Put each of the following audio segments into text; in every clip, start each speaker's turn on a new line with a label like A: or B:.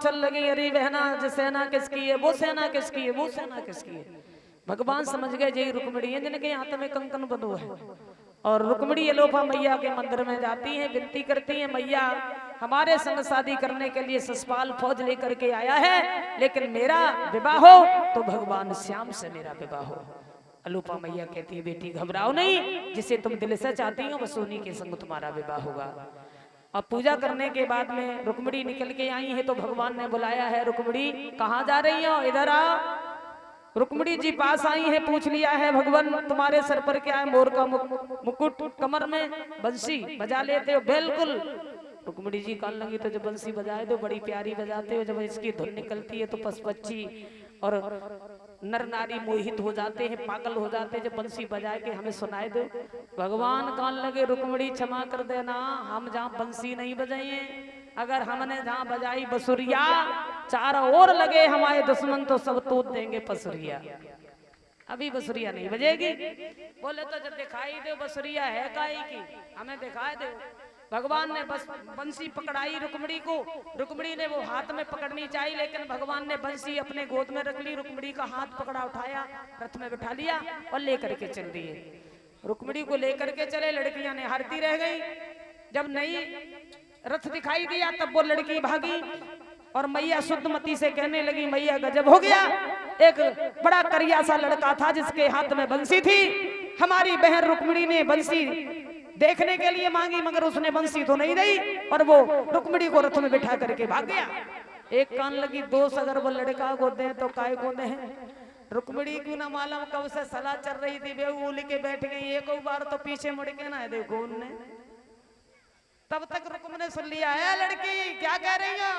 A: पूछने लगी, अरे बहना जो सेना किसकी है, वो सेना किसकी है, वो सेना किसकी है। भगवान समझ गए यही रुक्मिणी है जिनके हाथ में कंकन बंधु है। और रुक्मिणी अलोपा मैया के मंदिर में जाती हैं, विनती करती हैं, मैया हमारे संग शादी करने के लिए ससपाल फौज लेकर के आया है, लेकिन मेरा विवाह हो तो भगवान श्याम से मेरा विवाह हो। अलोपा मैया कहती है, बेटी घबराओ नहीं, जिसे तुम दिल से चाहती हो बस उन्हीं के संग तुम्हारा विवाह होगा। अब पूजा करने के बाद में रुक्मिणी निकल के आई है तो भगवान ने बुलाया है, रुक्मिणी कहाँ जा रही हो, इधर आओ। रुक्मिणी जी पास आई है, पूछ लिया है, भगवान तुम्हारे सर पर क्या है, मोर का मुकुट, कमर में बंसी बजा लेते हो, बिल्कुल। रुक्मिणी जी कहने लगी, तो जब बंसी बजाए दो, बड़ी प्यारी बजाते हो, जब इसकी धुन निकलती है तो पशु पक्षी और नर नारी मोहित हो जाते हैं, पागल हो जाते हैं, जब बंसी बजाए के हमें सुनाए दो। भगवान कहने लगे, रुक्मिणी क्षमा कर देना, हम जहाँ बंसी नहीं बजाइए, अगर हमने जहाँ बजाई बसुरिया, चारों ओर लगे हमारे दुश्मन तो सब तोड़ देंगे पसुरिया। अभी बसुरिया नहीं बजेगी। बोले तो जब दिखाई दो बसुरिया है काई की, हमें दिखाई दो। भगवान ने बस बंसी पकड़ाई रुक्मिणी को, रुक्मिणी ने वो हाथ में पकड़नी चाहिए, लेकिन भगवान ने बंसी अपने गोद में रख ली, रुक्मिणी का हाथ पकड़ा, उठाया, रथ में बिठा लिया और लेकर के चल दिए। रुक्मिणी को लेकर के चले, लड़कियां ने हारती रह गई। जब नई रथ दिखाई दिया तब वो लड़की भागी और मैया शुद्धमती से कहने लगी, मैया गजब हो गया, एक बड़ा करिया सा लड़का था जिसके हाथ में बंसी थी, हमारी बहन रुक्मिणी ने बंसी देखने के लिए मांगी मगर उसने बंसी तो नहीं दी और वो रुक्मिणी को रथ में बिठा करके भाग गया। एक कान लगी, दोस्त अगर वो लड़का को दे तो काय को दे। रुक्मिणी क्यों ना मालूम कब से सलाह चल रही थी, बेहू लेके बैठ गई, एक बार तो पीछे मुड़ के ना देखो उनने। तब तक रुक्म ने सुन लिया, है लड़की क्या कह रही हो,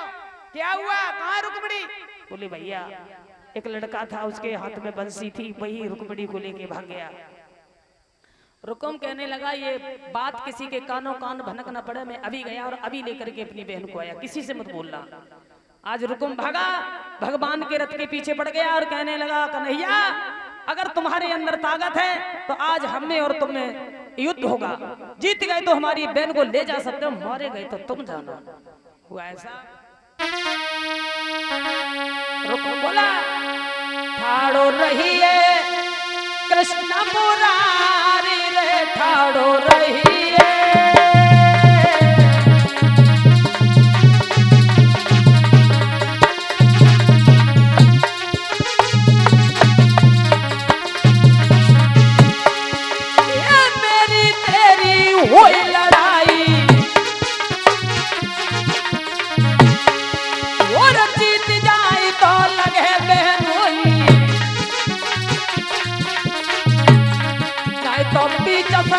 A: क्या हुआ, कहाँ रुक्मिणी? बोली भैया एक लड़का था, उसके हाथ में बंसी थी, वही रुक्मिणी को लेके भाग गया। रुकुम कहने लगा, ये बात किसी के कानों कान भनक न पड़े, मैं अभी गया और अभी लेकर के अपनी बहन को आया, किसी से मत बोलना। आज रुकुम भागा, भगवान के रथ के पीछे पड़ गया और कहने लगा, कन्हैया अगर तुम्हारे अंदर ताकत है तो आज हम में और तुम में युद्ध होगा, जीत गए तो हमारी बहन को ले जा सकते हो, मारे गए तो तुम जाना। हुआ ऐसा? रुकुम बोला, ठाड़ो रही है कृष्ण मुरारी रे, ठाड़ो रही है।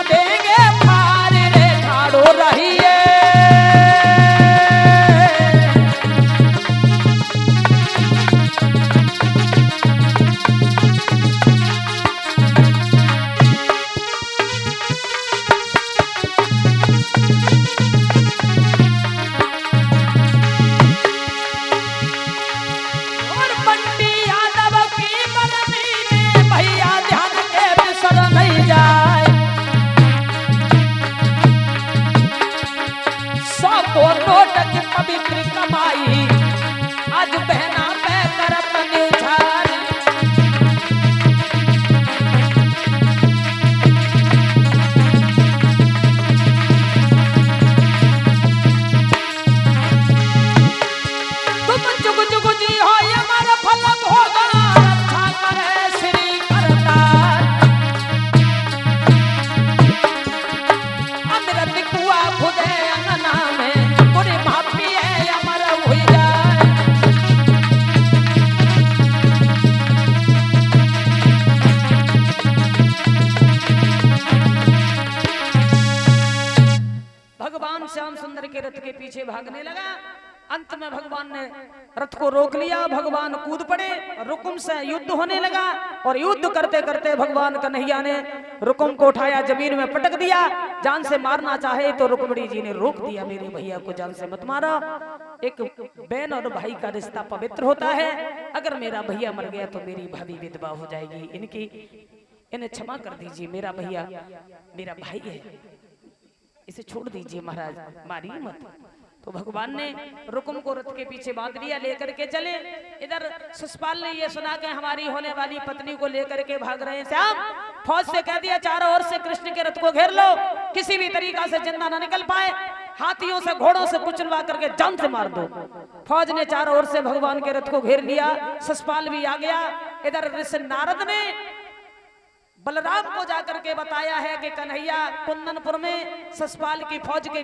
A: देंगे फारे रे, ठाड़ो रही है। और बंटी यादव की बरनी में भैया ध्यान के बिसर नहीं जाए, नोट की पवित्र कमाई आज बहना पे करत न्यूछार। तुम जुग जुग जी हो अमर फल भोगा, रक्षा करे श्री करतार। अमृत कुआ खुदे अंगना में श्याम सुंदर के रथ के पीछे भागने लगा। अंत में भगवान ने रथ को रोक लिया, भगवान कूद पड़े, रुकुम से युद्ध होने लगा और युद्ध करते करते भगवान कन्हैया ने रुकुम को उठाया, जमीन में पटक दिया। जान से मारना चाहे तो रुक्मिणी जी ने रोक दिया, मेरे भैया को जान से मत मारा। एक बहन और भाई का रिश्ता पवित्र होता है, अगर मेरा भैया मर गया तो मेरी भाभी विधवा हो जाएगी, इन्हें क्षमा कर दीजिए, मेरा भैया मेरा भाई है, इसे छोड़ दीजिए महाराज, मारिए मत। तो भगवान ने रुकुम को रथ के पीछे बांध लिया, लेकर के चले। इधर शिशुपाल ने ये सुना कि हमारी होने वाली पत्नी को लेकर के भाग रहे हैं श्याम, फौज से कह दिया चारों ओर से कृष्ण के रथ को घेर लो, किसी भी तरीका से जिंदा ना निकल पाए, हाथियों से घोड़ों से कुचलवा करके जान से मार दो। फौज ने चारों ओर से भगवान के रथ को घेर लिया, शिशुपाल भी आ गया। इधर ऋषि नारद ने बलराम को जाकर के बताया है कि कन्हैया कुंदनपुर में शिशुपाल की फौज के